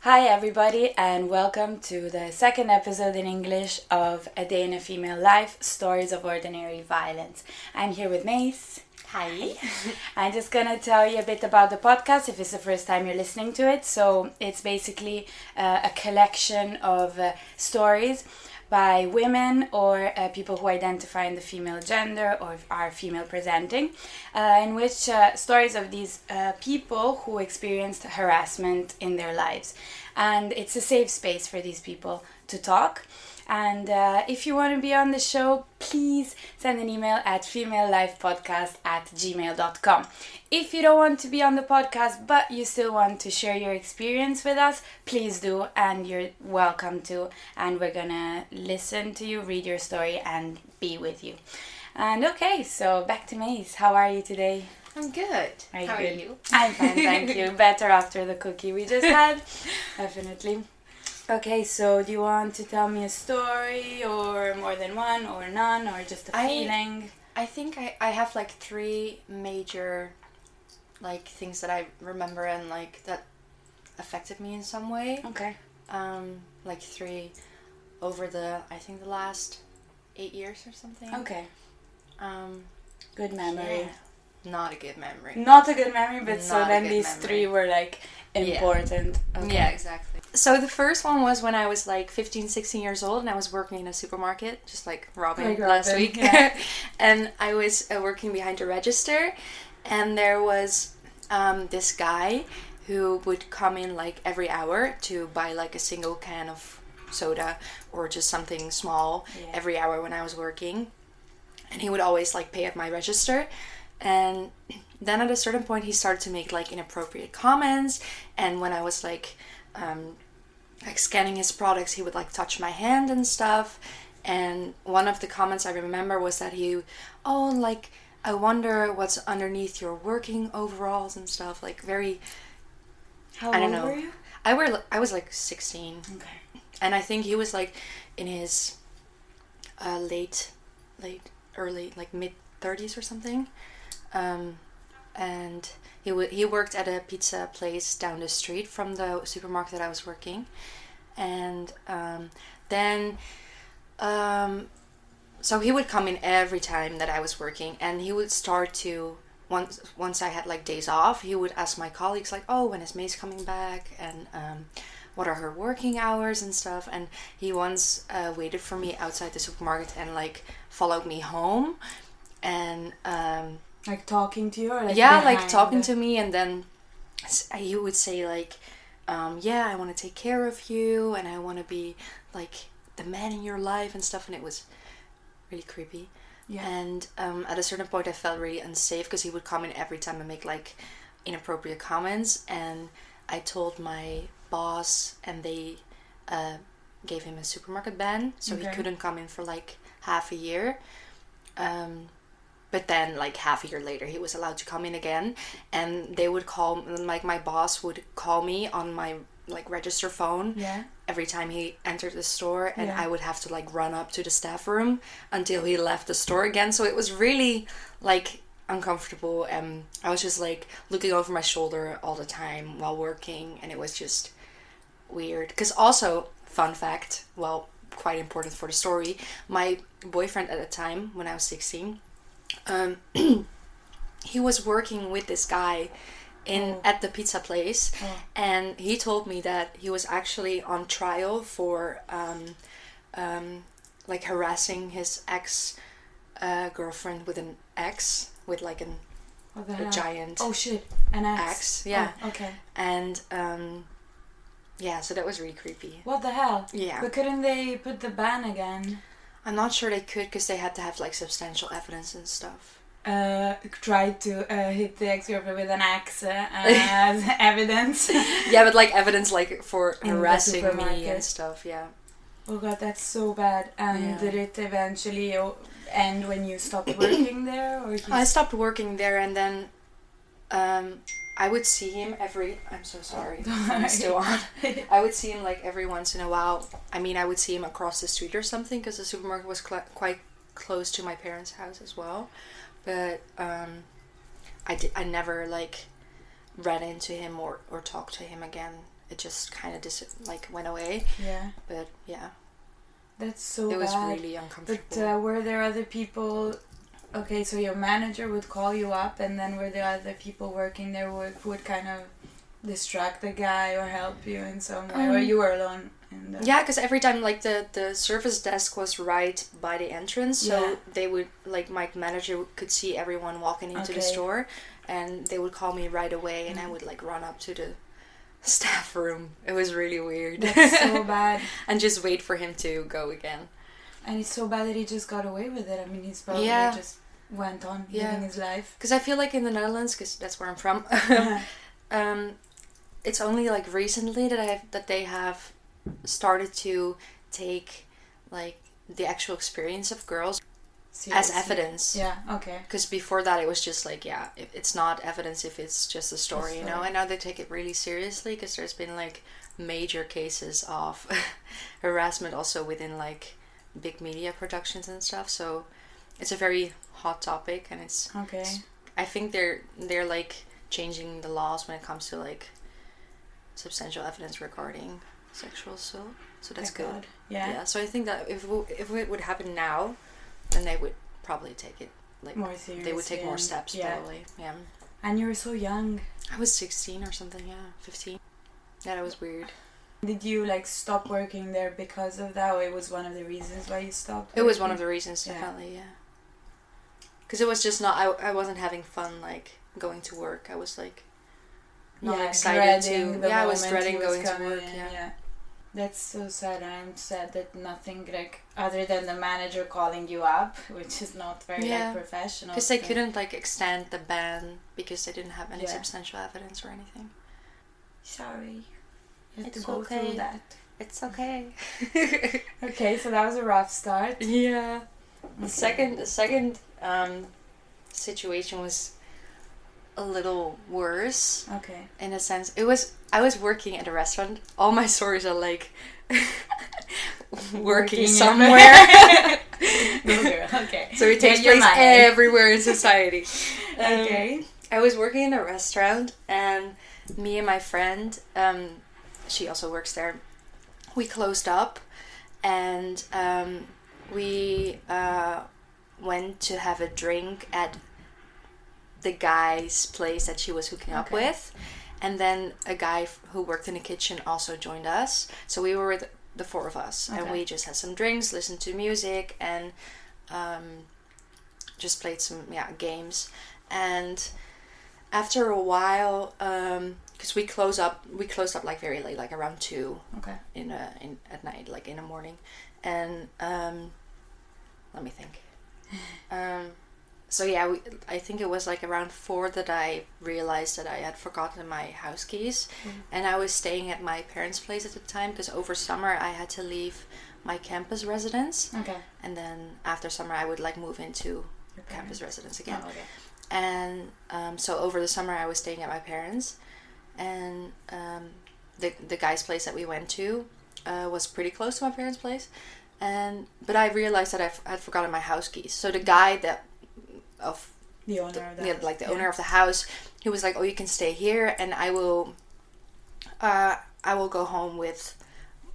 Hi, everybody, and welcome to the second episode in English of A Day in a Female Life Stories of Ordinary Violence. I'm here with Mees. Hi. I'm just gonna tell you a bit about the podcast if it's the first time you're listening to it. So, it's basically a collection of stories by women or people who identify in the female gender or are female presenting, in which stories of these people who experienced harassment in their lives. And it's a safe space for these people to talk. And if you want to be on the show, please send an email at femamelifepodcast@gmail.com. If you don't want to be on the podcast, but you still want to share your experience with us, please do, and you're welcome to. And we're gonna listen to you, read your story, and be with you. And okay, so back to Mees. How are you today? I'm good. How are you? I'm fine, thank you. Better after the cookie we just had, definitely. Okay, so do you want to tell me a story, or more than one, or none, or just a feeling? I think I have like three major things that I remember and that affected me in some way. Okay. Like three over the last 8 years or something. Okay. Good memory. Yeah. Not a good memory. Not a good memory, but so Not a then good these memory. three were important. Yeah. Okay. Yeah, exactly. So the first one was when I was 15, 16 years old and I was working in a supermarket, just like Robin last week. Yeah. And I was working behind a register, and there was this guy who would come in every hour to buy a single can of soda or just something small every hour when I was working. And he would always pay at my register. And then at a certain point he started to make inappropriate comments, and when I was scanning his products, he would touch my hand and stuff. And one of the comments I remember was that I wonder what's underneath your working overalls and stuff, very How I don't old know. were you? I was 16. Okay. And I think he was in his early mid 30s or something. And he worked at a pizza place down the street from the supermarket that I was working. And so he would come in every time that I was working, and he would start to, once I had days off, he would ask my colleagues oh, when is Mees coming back, and what are her working hours and stuff. And he once waited for me outside the supermarket and followed me home, and talking to you, or talking to me, and then he would say yeah, I want to take care of you, and I want to be the man in your life and stuff. And it was really creepy. Yeah. And at a certain point I felt really unsafe because he would come in every time and make inappropriate comments. And I told my boss, and they gave him a supermarket ban, so he couldn't come in for half a year. But then, half a year later, he was allowed to come in again, and they would call, my boss would call me on my, register phone every time he entered the store, and I would have to, run up to the staff room until he left the store again. So it was really, uncomfortable, and I was just, looking over my shoulder all the time while working, and it was just weird. Because also, fun fact, well, quite important for the story, my boyfriend at the time, when I was 16... he was working with this guy at the pizza place, and he told me that he was actually on trial for harassing his ex girlfriend with an axe, with a giant an axe. Yeah. Oh, okay. And so that was really creepy. What the hell? Yeah. But couldn't they put the ban again? I'm not sure they could, because they had to have substantial evidence and stuff. Tried to hit the ex-girlfriend with an axe as evidence. Yeah, but evidence for harassing me and stuff. Yeah. Oh god, that's so bad. And did it eventually end when you stopped working there, or? I stopped working there, and then I would see him I'm so sorry. I'm still on. I would see him every once in a while. I mean, I would see him across the street or something, because the supermarket was quite close to my parents' house as well. But I never ran into him or talked to him again it just kind of went away. Yeah. But yeah. That's so bad. It was bad. really uncomfortable. But were there other people... Okay, so your manager would call you up, and then were there other people working there who would kind of distract the guy or help you in some way? Or you were alone? Yeah, because every time, like, the service desk was right by the entrance, so they would, like, my manager could see everyone walking into the store, and they would call me right away, and I would, like, run up to the staff room. It was really weird. That's so bad. And just wait for him to go again. And it's so bad that he just got away with it. I mean, he's probably just went on living his life. Because I feel like in the Netherlands, because that's where I'm from, it's only, like, recently that they have started to take, like, the actual experience of girls as evidence. Yeah, okay. Because before that it was just like, it's not evidence if it's just a story, you know. And now they take it really seriously, because there's been, like, major cases of harassment also within, like, big media productions and stuff. So it's a very hot topic, and it's I think they're like changing the laws when it comes to, like, substantial evidence regarding sexual assault. So that's good. God. Yeah. So I think that if it would happen now, then they would probably take it, like, more seriously. They would take more steps, probably. Yeah. And you were so young. I was 16 or something. 15. Yeah, that was weird. Did you, like, stop working there because of that, or it was one of the reasons why you stopped working? It was one of the reasons, definitely. Because it was just not, I wasn't having fun, like, going to work. I was, like, not excited to. I was dreading going to work. Yeah. That's so sad. I'm sad that nothing, like, other than the manager calling you up, which is not very like, professional. Because they couldn't, like, extend the ban because they didn't have any substantial evidence or anything. Sorry. You have to go through that. It's okay. Okay, so that was a rough start. Yeah. The second situation was a little worse. Okay. In a sense, I was working at a restaurant. All my stories are like working somewhere. Go girl. Okay. So it takes place everywhere in society. Okay. I was working in a restaurant, and me and my friend, she also works there. We closed up, and we went to have a drink at the guy's place that she was hooking up with, and then a guy who worked in the kitchen also joined us. So we were with the four of us, and we just had some drinks, listened to music, and just played some games. And after a while, because we closed up like very late, like around 2 at night, like in the morning, and let me think. So I think it was like around 4 that I realized that I had forgotten my house keys, and I was staying at my parents' place at the time, because over summer I had to leave my campus residence, and then after summer I would like move into campus residence again. And so over the summer I was staying at my parents, and the guy's place that we went to was pretty close to my parents' place, but I realized that I had forgotten my house keys. So the guy the owner of the house. Like the owner of the house, he was like, "Oh, you can stay here, and I will go home with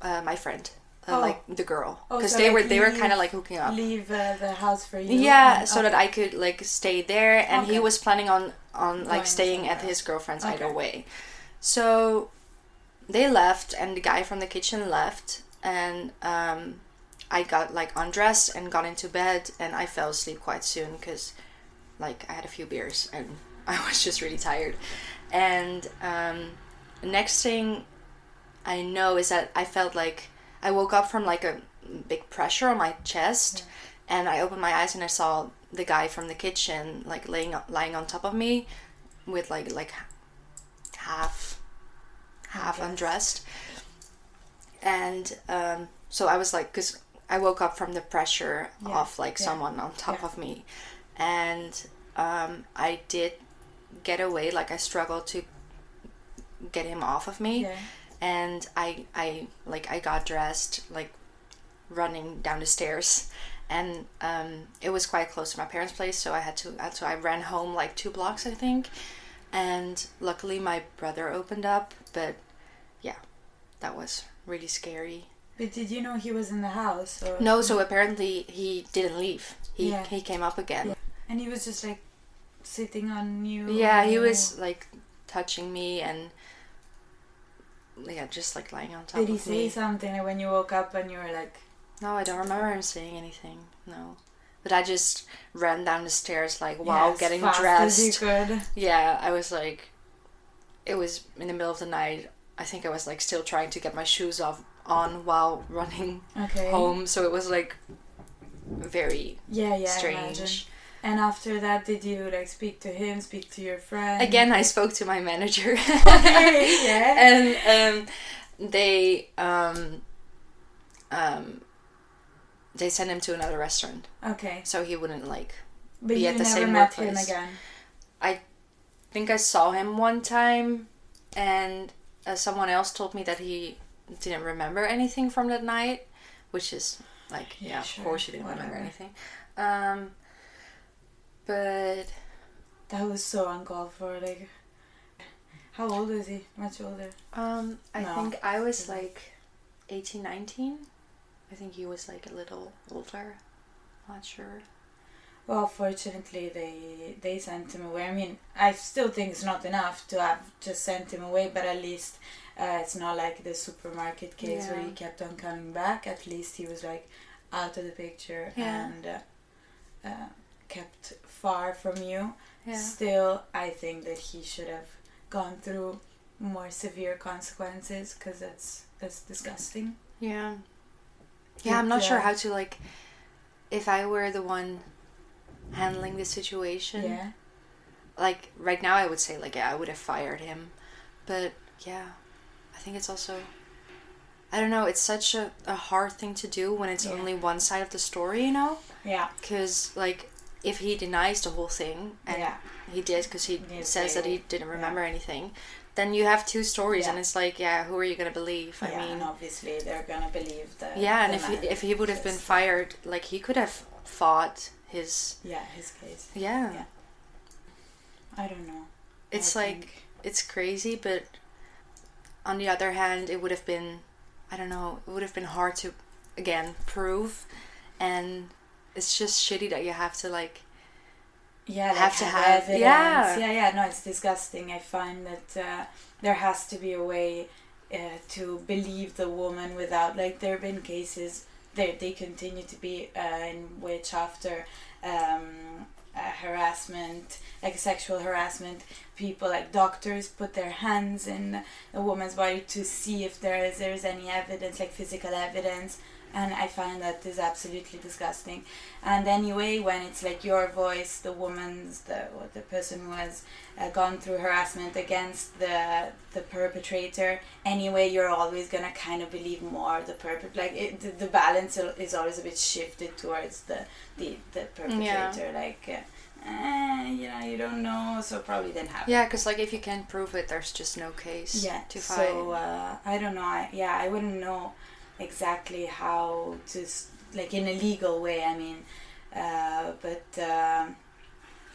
my friend." Like the girl, because they were kind of like hooking up. Leave the house for you. Yeah, so that I could like stay there, and he was planning on like staying at his girlfriend's either way. So they left, and the guy from the kitchen left, and I got like undressed and got into bed, and I fell asleep quite soon because like I had a few beers and I was just really tired. And next thing I know is that I felt like I woke up from like a big pressure on my chest, and I opened my eyes and I saw the guy from the kitchen like lying on top of me with like half undressed. And so I was like, because I woke up from the pressure of like someone on top of me, and I did get away. Like I struggled to get him off of me. And I got dressed, like running down the stairs, and it was quite close to my parents' place, so I ran home like 2 blocks, I think, and luckily my brother opened up, but yeah, that was really scary. But did you know he was in the house? Or? No, so apparently he didn't leave. He came up again. Yeah. And he was just like sitting on you? Yeah, he was like touching me and just like lying on top of me. Did he say something when you woke up and you were like... No, I don't remember him saying anything. No. But I just ran down the stairs like while getting dressed. As you could. Yeah, I was like... It was in the middle of the night. I think I was like still trying to get my shoes on while running home. So it was like very strange. And after that, did you like speak to him, speak to your friend? Again, I spoke to my manager. Okay, yeah. And they sent him to another restaurant. Okay. So he wouldn't like but be at the same workplace. But you never met him again? I think I saw him one time, and someone else told me that he didn't remember anything from that night, which is like, sure, of course you didn't remember anything. But that was so uncalled for. Like, how old was he? Much older? I think I was like 18, 19. I think he was like a little older. Not sure. Well, fortunately, they sent him away. I mean, I still think it's not enough to have just sent him away, but at least it's not like the supermarket case where he kept on coming back. At least he was like out of the picture and kept far from you. Yeah. Still, I think that he should have gone through more severe consequences, because that's disgusting. Yeah. Yeah, I'm not sure how to, like, if I were the one handling the situation. Yeah. Like, right now I would say, like, I would have fired him. But, I think it's also, I don't know, it's such a hard thing to do when it's only one side of the story, you know? Yeah. Because, like, if he denies the whole thing, and he did, because he says that he didn't remember anything, then you have two stories, and it's like, who are you going to believe? I mean, and obviously they're going to believe that. Yeah, and if he would have been fired, like, he could have fought his case. Yeah. I don't know. It's it's crazy, but on the other hand, it would have been, I don't know, it would have been hard to, again, prove, and it's just shitty that you have to, like, have evidence. No, it's disgusting. I find that there has to be a way to believe the woman without, like, there have been cases, they continue to be in which after harassment, like sexual harassment, people, like doctors, put their hands in a woman's body to see if there's any evidence, like physical evidence, and I find that is absolutely disgusting. And anyway, when it's like your voice, the woman's, the person who has gone through harassment against the perpetrator, anyway, you're always gonna kind of believe more the perpetrator. Like the balance is always a bit shifted towards the perpetrator. Like, you don't know, so probably didn't happen. Yeah, because like if you can't prove it, there's just no case to fight. So I don't know. I wouldn't know exactly how to, like, in a legal way, I mean, but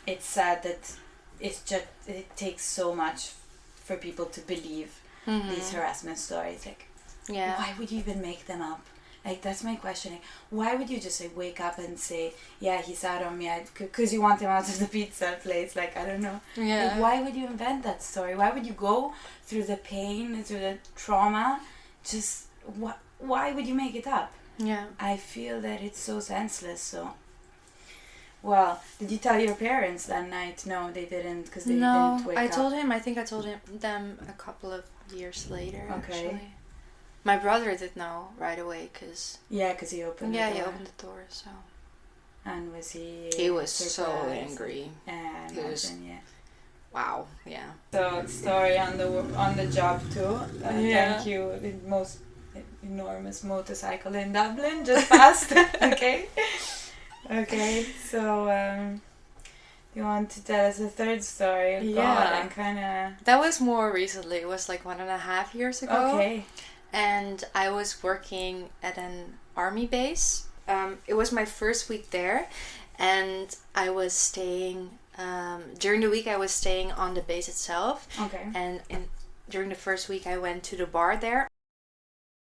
it's sad that it takes so much for people to believe these harassment stories. Like, why would you even make them up? Like, that's my question. Like, why would you just like wake up and say, he sat on me because you want him out of the pizza place? Like, I don't know. Yeah. Like, why would you invent that story? Why would you go through the pain, through the trauma? Just why would you make it up? Yeah. I feel that it's so senseless. So, well, did you tell your parents that night? No, they didn't, because they didn't wake up. I think I told them a couple of years later, actually. My brother did know right away, because... Yeah, because he opened the door. Yeah, he opened the door, so... And was he... He was surprised? So angry. He was... Wow, yeah. So, story on the job, too. Thank you. The most enormous motorcycle in Dublin just passed. Okay, so you want to tell us a third story? God, that was more recently. It was like 1.5 years ago. Okay. And I was working at an army base. It was my first week there, and I was staying during the week. I was staying on the base itself. Okay. And during the first week, I went to the bar there.